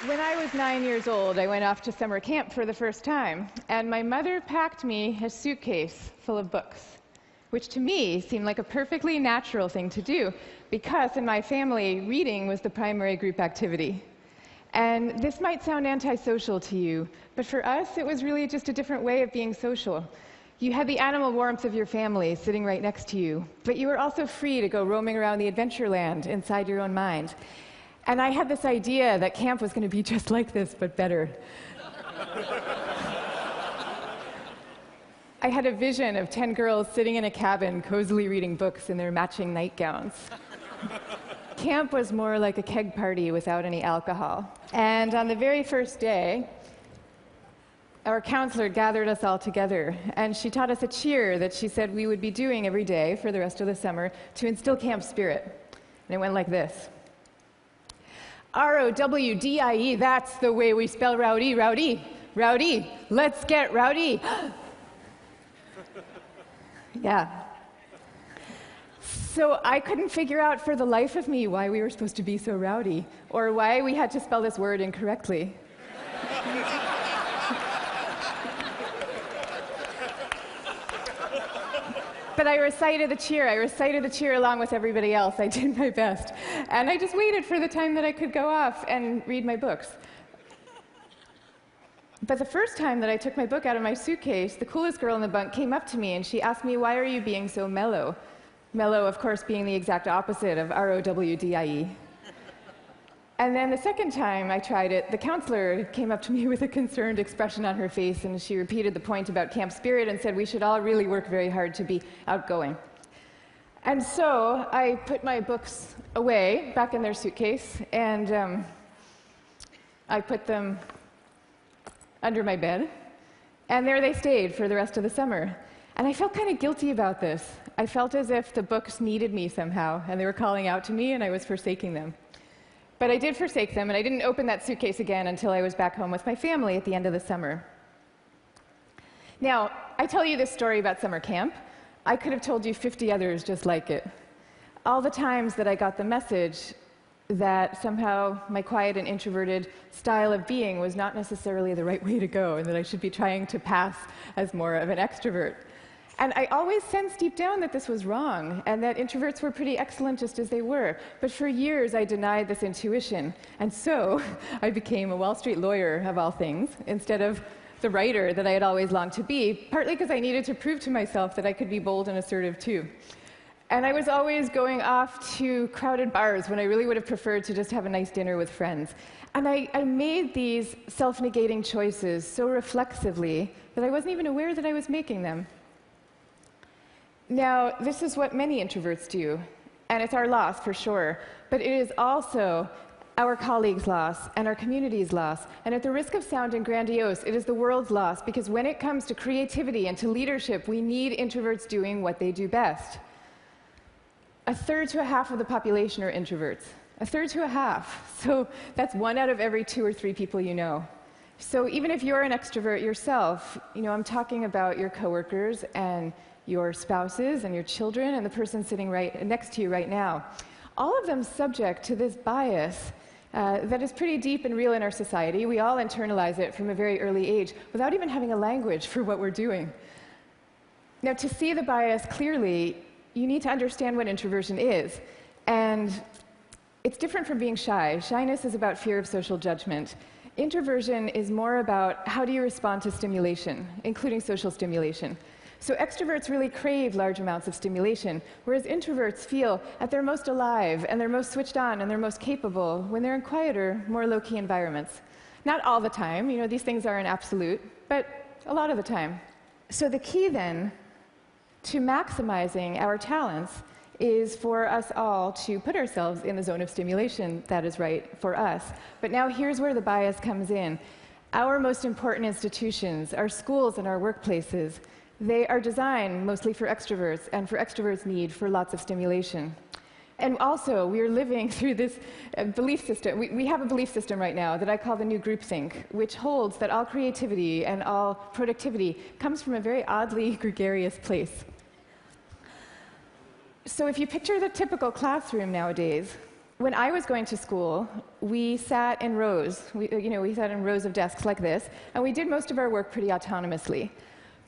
When I was 9 years old, I went off to summer camp for the first time, and my mother packed me a suitcase full of books, which to me seemed like a perfectly natural thing to do, because in my family, reading was the primary group activity. And this might sound antisocial to you, but for us, it was really just a different way of being social. You had the animal warmth of your family sitting right next to you, but you were also free to go roaming around the adventure land inside your own mind. And I had this idea that camp was going to be just like this, but better. I had a vision of 10 girls sitting in a cabin, cozily reading books in their matching nightgowns. Camp was more like a keg party without any alcohol. And on the very first day, our counselor gathered us all together, and she taught us a cheer that she said we would be doing every day for the rest of the summer to instill camp spirit. And it went like this. R-O-W-D-I-E, that's the way we spell rowdy, rowdy, rowdy. Let's get rowdy. Yeah. So I couldn't figure out for the life of me why we were supposed to be so rowdy, or why we had to spell this word incorrectly. But I recited the cheer. I recited the cheer along with everybody else. I did my best. And I just waited for the time that I could go off and read my books. But the first time that I took my book out of my suitcase, the coolest girl in the bunk came up to me and she asked me, "Why are you being so mellow?" Mellow, of course, being the exact opposite of R-O-W-D-I-E. And then the second time I tried it, the counselor came up to me with a concerned expression on her face, and she repeated the point about camp spirit and said we should all really work very hard to be outgoing. And so I put my books away, back in their suitcase, and I put them under my bed, and there they stayed for the rest of the summer. And I felt kind of guilty about this. I felt as if the books needed me somehow, and they were calling out to me, and I was forsaking them. But I did forsake them, and I didn't open that suitcase again until I was back home with my family at the end of the summer. Now, I tell you this story about summer camp. I could have told you 50 others just like it. All the times that I got the message that somehow my quiet and introverted style of being was not necessarily the right way to go, and that I should be trying to pass as more of an extrovert. And I always sensed deep down that this was wrong, and that introverts were pretty excellent just as they were. But for years, I denied this intuition. And so I became a Wall Street lawyer, of all things, instead of the writer that I had always longed to be, partly because I needed to prove to myself that I could be bold and assertive, too. And I was always going off to crowded bars when I really would have preferred to just have a nice dinner with friends. And I made these self-negating choices so reflexively that I wasn't even aware that I was making them. Now, this is what many introverts do, and it's our loss for sure, but it is also our colleagues' loss and our community's loss, and at the risk of sounding grandiose, it is the world's loss, because when it comes to creativity and to leadership, we need introverts doing what they do best. A third to a half of the population are introverts. A third to a half. So that's 1 out of every 2 or 3 people you know. So even if you're an extrovert yourself, I'm talking about your coworkers and your spouses and your children and the person sitting right next to you right now. All of them subject to this bias that is pretty deep and real in our society. We all internalize it from a very early age without even having a language for what we're doing. Now, to see the bias clearly, you need to understand what introversion is. And it's different from being shy. Shyness is about fear of social judgment. Introversion is more about how do you respond to stimulation, including social stimulation. So extroverts really crave large amounts of stimulation, whereas introverts feel at their most alive and they're most switched on and they're most capable when they're in quieter, more low-key environments. Not all the time, these things aren't absolute, but a lot of the time. So the key then to maximizing our talents is for us all to put ourselves in the zone of stimulation that is right for us. But now here's where the bias comes in. Our most important institutions, our schools and our workplaces, they are designed mostly for extroverts, and for extroverts' need for lots of stimulation. And also, we are living through this belief system. We have a belief system right now that I call the new groupthink, which holds that all creativity and all productivity comes from a very oddly gregarious place. So if you picture the typical classroom nowadays, When I was going to school, we sat in rows. We sat in rows of desks like this, and we did most of our work pretty autonomously.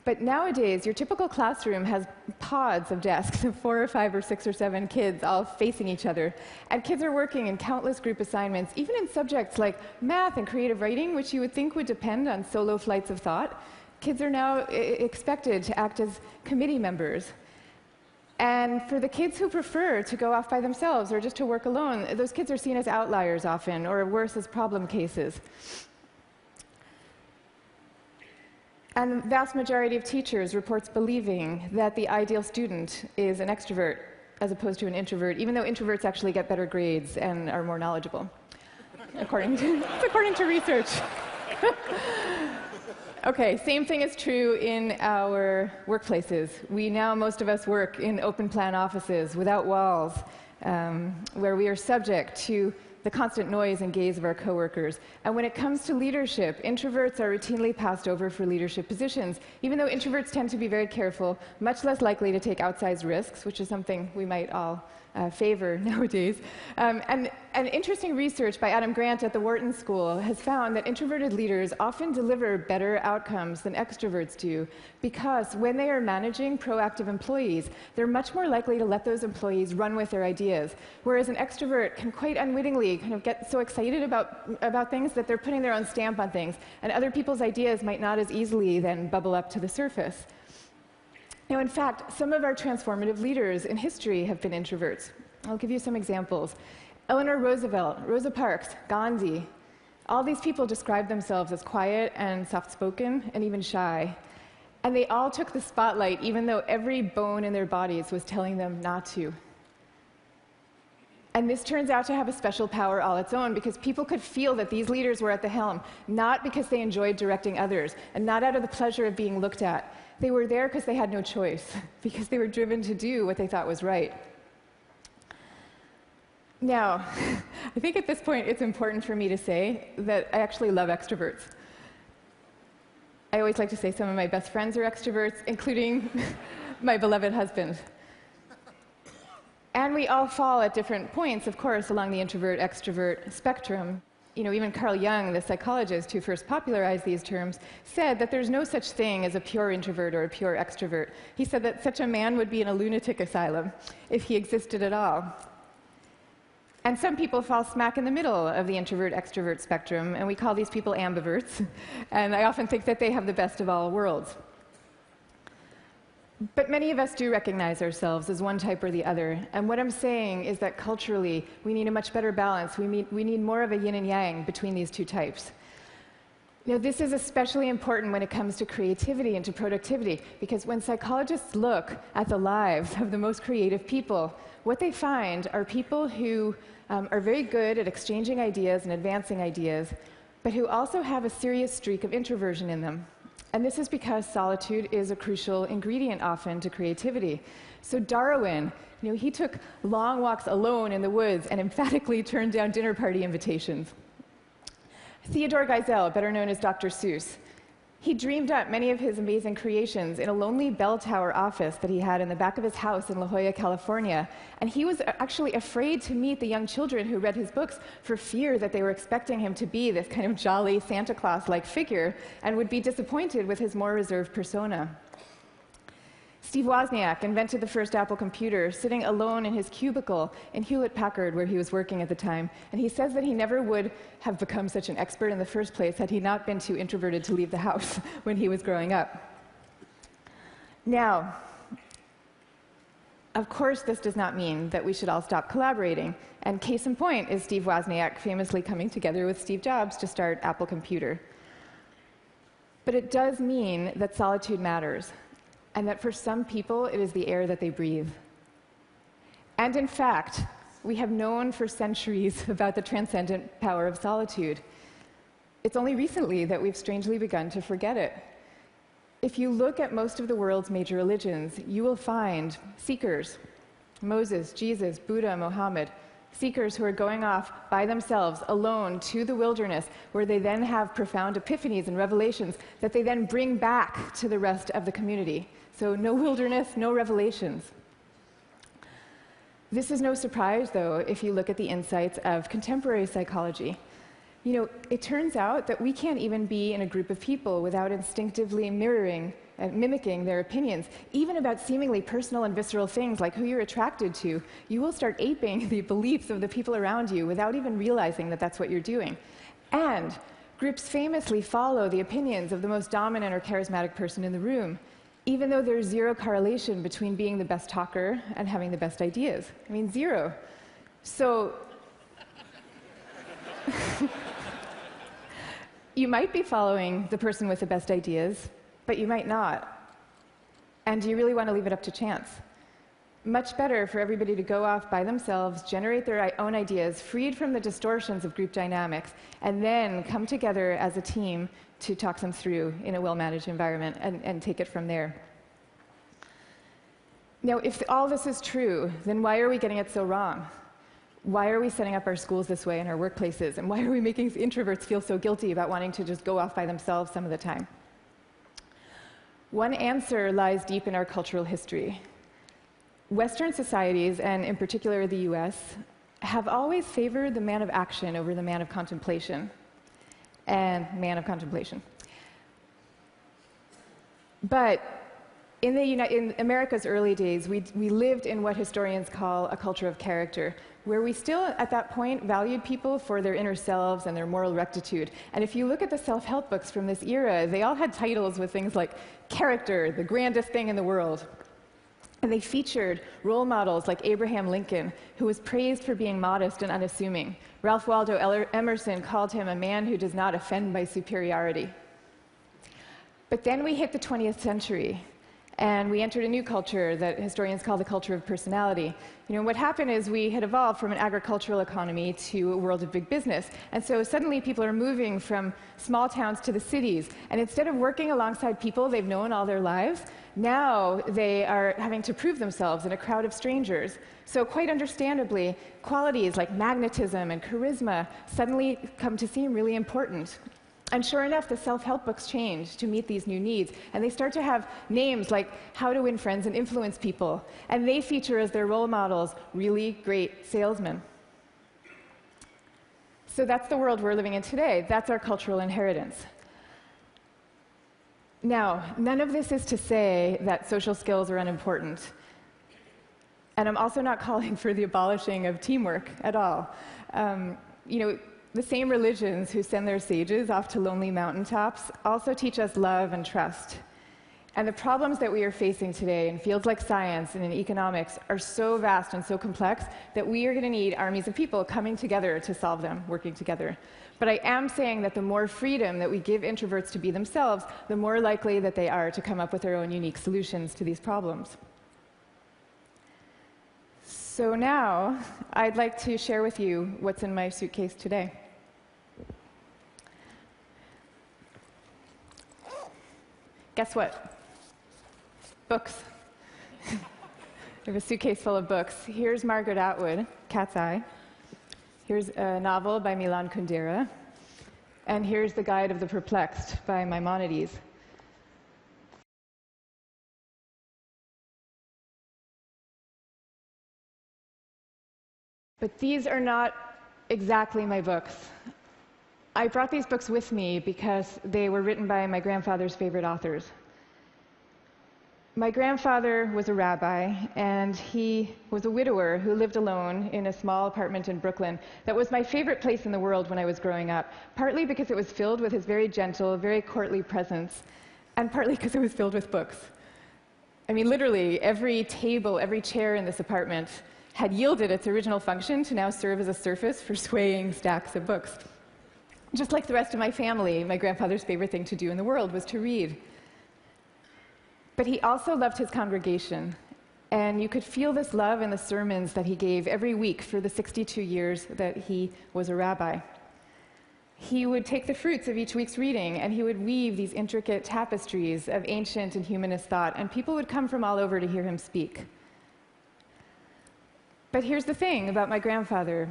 But nowadays, your typical classroom has pods of desks of 4 or 5 or 6 or 7 kids all facing each other. And kids are working in countless group assignments, even in subjects like math and creative writing, which you would think would depend on solo flights of thought. Kids are now expected to act as committee members. And for the kids who prefer to go off by themselves or just to work alone, those kids are seen as outliers often, or worse, as problem cases. And the vast majority of teachers reports believing that the ideal student is an extrovert as opposed to an introvert, even though introverts actually get better grades and are more knowledgeable, according to research. Okay, same thing is true in our workplaces. Most of us work in open plan offices without walls, where we are subject to the constant noise and gaze of our coworkers. And when it comes to leadership, introverts are routinely passed over for leadership positions, even though introverts tend to be very careful, much less likely to take outsized risks, which is something we might all favor nowadays. And interesting research by Adam Grant at the Wharton School has found that introverted leaders often deliver better outcomes than extroverts do, because when they are managing proactive employees, they're much more likely to let those employees run with their ideas, whereas an extrovert can quite unwittingly kind of get so excited about things that they're putting their own stamp on things, and other people's ideas might not as easily then bubble up to the surface. Now, in fact, some of our transformative leaders in history have been introverts. I'll give you some examples. Eleanor Roosevelt, Rosa Parks, Gandhi, all these people describe themselves as quiet and soft-spoken and even shy. And they all took the spotlight even though every bone in their bodies was telling them not to. And this turns out to have a special power all its own, because people could feel that these leaders were at the helm, not because they enjoyed directing others, and not out of the pleasure of being looked at. They were there because they had no choice, because they were driven to do what they thought was right. Now, I think at this point it's important for me to say that I actually love extroverts. I always like to say some of my best friends are extroverts, including my beloved husband. And we all fall at different points, of course, along the introvert-extrovert spectrum. Even Carl Jung, the psychologist who first popularized these terms, said that there's no such thing as a pure introvert or a pure extrovert. He said that such a man would be in a lunatic asylum if he existed at all. And some people fall smack in the middle of the introvert-extrovert spectrum, and we call these people ambiverts. And I often think that they have the best of all worlds. But many of us do recognize ourselves as one type or the other. And what I'm saying is that culturally, we need a much better balance. We need more of a yin and yang between these two types. This is especially important when it comes to creativity and to productivity, because when psychologists look at the lives of the most creative people, what they find are people who are very good at exchanging ideas and advancing ideas, but who also have a serious streak of introversion in them. And this is because solitude is a crucial ingredient often to creativity. So Darwin, he took long walks alone in the woods and emphatically turned down dinner party invitations. Theodore Geisel, better known as Dr. Seuss, he dreamed up many of his amazing creations in a lonely bell tower office that he had in the back of his house in La Jolla, California. And he was actually afraid to meet the young children who read his books for fear that they were expecting him to be this kind of jolly Santa Claus-like figure and would be disappointed with his more reserved persona. Steve Wozniak invented the first Apple computer sitting alone in his cubicle in Hewlett-Packard, where he was working at the time. And he says that he never would have become such an expert in the first place had he not been too introverted to leave the house when he was growing up. Now, of course, this does not mean that we should all stop collaborating. And case in point is Steve Wozniak famously coming together with Steve Jobs to start Apple Computer. But it does mean that solitude matters, and that for some people, it is the air that they breathe. And in fact, we have known for centuries about the transcendent power of solitude. It's only recently that we've strangely begun to forget it. If you look at most of the world's major religions, you will find seekers, Moses, Jesus, Buddha, Mohammed, seekers who are going off by themselves, alone, to the wilderness, where they then have profound epiphanies and revelations that they then bring back to the rest of the community. So no wilderness, no revelations. This is no surprise, though, if you look at the insights of contemporary psychology. You know, it turns out that we can't even be in a group of people without instinctively mirroring and mimicking their opinions, even about seemingly personal and visceral things like who you're attracted to. You will start aping the beliefs of the people around you without even realizing that that's what you're doing. And groups famously follow the opinions of the most dominant or charismatic person in the room, even though there's zero correlation between being the best talker and having the best ideas. I mean, zero. So you might be following the person with the best ideas, but you might not. And do you really want to leave it up to chance? Much better for everybody to go off by themselves, generate their own ideas, freed from the distortions of group dynamics, and then come together as a team to talk them through in a well-managed environment and take it from there. Now, if all this is true, then why are we getting it so wrong? Why are we setting up our schools this way and our workplaces? And why are we making introverts feel so guilty about wanting to just go off by themselves some of the time? One answer lies deep in our cultural history. Western societies, and in particular the US, have always favored the man of action over the man of contemplation. But in America's early days, we lived in what historians call a culture of character, where we still, at that point, valued people for their inner selves and their moral rectitude. And if you look at the self-help books from this era, they all had titles with things like Character, the grandest thing in the world. And they featured role models like Abraham Lincoln, who was praised for being modest and unassuming. Ralph Waldo Emerson called him a man who does not offend by superiority. But then we hit the 20th century, and we entered a new culture that historians call the culture of personality. You know, what happened is we had evolved from an agricultural economy to a world of big business. And so suddenly people are moving from small towns to the cities. And instead of working alongside people they've known all their lives, now they are having to prove themselves in a crowd of strangers. So quite understandably, qualities like magnetism and charisma suddenly come to seem really important. And sure enough, the self-help books change to meet these new needs. And they start to have names like How to Win Friends and Influence People. And they feature as their role models really great salesmen. So that's the world we're living in today. That's our cultural inheritance. Now, none of this is to say that social skills are unimportant. And I'm also not calling for the abolishing of teamwork at all. You know, the same religions who send their sages off to lonely mountaintops also teach us love and trust. And the problems that we are facing today in fields like science and in economics are so vast and so complex that we are going to need armies of people coming together to solve them, working together. But I am saying that the more freedom that we give introverts to be themselves, the more likely that they are to come up with their own unique solutions to these problems. So now, I'd like to share with you what's in my suitcase today. Guess what? Books. I have a suitcase full of books. Here's Margaret Atwood, Cat's Eye. Here's a novel by Milan Kundera. And here's The Guide of the Perplexed by Maimonides. But these are not exactly my books. I brought these books with me because they were written by my grandfather's favorite authors. My grandfather was a rabbi, and he was a widower who lived alone in a small apartment in Brooklyn that was my favorite place in the world when I was growing up, partly because it was filled with his very gentle, very courtly presence, and partly because it was filled with books. I mean, literally, every table, every chair in this apartment had yielded its original function to now serve as a surface for swaying stacks of books. Just like the rest of my family, my grandfather's favorite thing to do in the world was to read. But he also loved his congregation, and you could feel this love in the sermons that he gave every week for the 62 years that he was a rabbi. He would take the fruits of each week's reading, and he would weave these intricate tapestries of ancient and humanist thought, and people would come from all over to hear him speak. But here's the thing about my grandfather.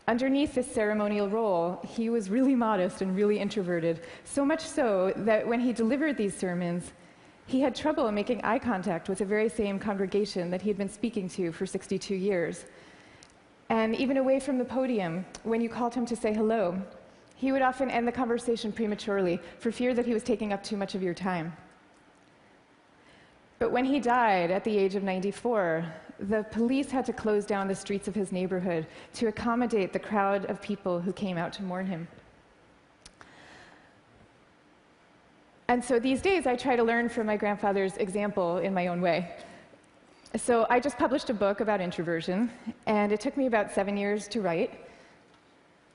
Underneath this ceremonial role, he was really modest and really introverted, so much so that when he delivered these sermons, He had trouble making eye contact with the very same congregation that he had been speaking to for 62 years. And even away from the podium, when you called him to say hello, he would often end the conversation prematurely for fear that he was taking up too much of your time. But when he died at the age of 94, the police had to close down the streets of his neighborhood to accommodate the crowd of people who came out to mourn him. And so these days, I try to learn from my grandfather's example in my own way. So I just published a book about introversion, and it took me about 7 years to write.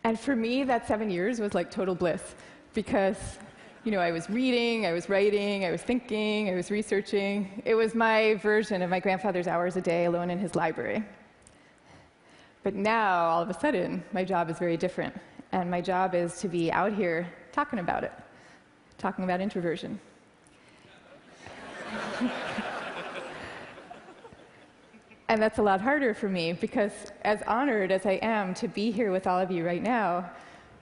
And for me, that 7 years was like total bliss, because I was reading, I was writing, I was thinking, I was researching. It was my version of my grandfather's hours a day alone in his library. But now, all of a sudden, my job is very different. And my job is to be out here talking about it, talking about introversion. And that's a lot harder for me, because as honored as I am to be here with all of you right now,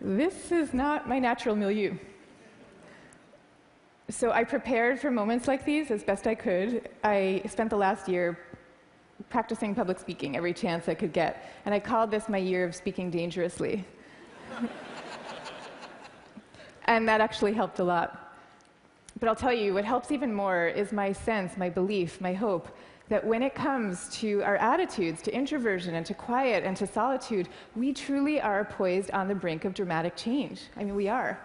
this is not my natural milieu. So I prepared for moments like these as best I could. I spent the last year practicing public speaking every chance I could get, and I called this my year of speaking dangerously. And that actually helped a lot. But I'll tell you, what helps even more is my sense, my belief, my hope, that when it comes to our attitudes to introversion and to quiet and to solitude, we truly are poised on the brink of dramatic change. I mean, we are.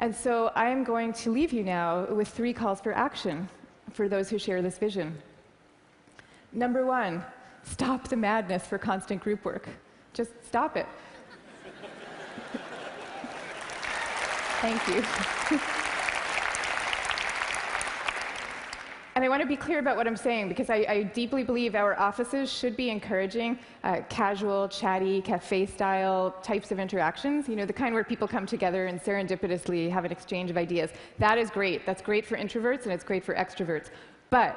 And so I am going to leave you now with 3 calls for action for those who share this vision. Number 1, stop the madness for constant group work. Just stop it. Thank you. And I want to be clear about what I'm saying, because I deeply believe our offices should be encouraging casual, chatty, cafe-style types of interactions, the kind where people come together and serendipitously have an exchange of ideas. That is great. That's great for introverts, and it's great for extroverts. But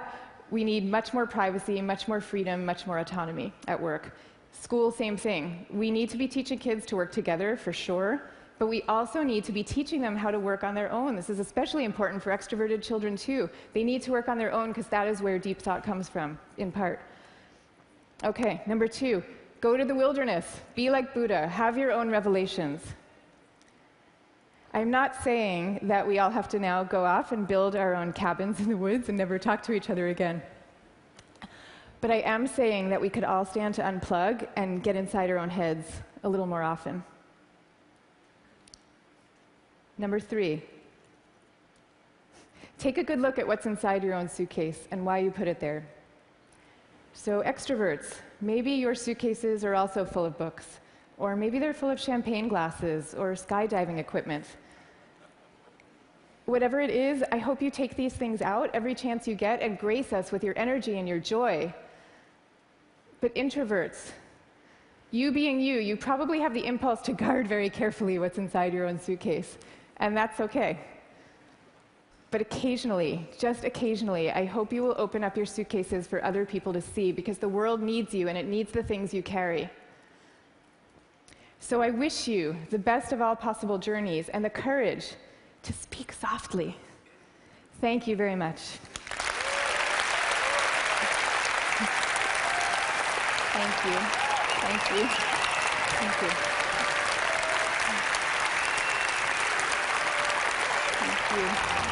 we need much more privacy, much more freedom, much more autonomy at work. School, same thing. We need to be teaching kids to work together, for sure. But we also need to be teaching them how to work on their own. This is especially important for extroverted children, too. They need to work on their own because that is where deep thought comes from, in part. Okay, number 2, go to the wilderness. Be like Buddha. Have your own revelations. I'm not saying that we all have to now go off and build our own cabins in the woods and never talk to each other again. But I am saying that we could all stand to unplug and get inside our own heads a little more often. Number 3, take a good look at what's inside your own suitcase and why you put it there. So extroverts, maybe your suitcases are also full of books, or maybe they're full of champagne glasses or skydiving equipment. Whatever it is, I hope you take these things out every chance you get and grace us with your energy and your joy. But introverts, you being you probably have the impulse to guard very carefully what's inside your own suitcase. And that's okay. But occasionally, just occasionally, I hope you will open up your suitcases for other people to see, because the world needs you and it needs the things you carry. So I wish you the best of all possible journeys and the courage to speak softly. Thank you very much. Thank you. Thank you. Thank you. Thank you.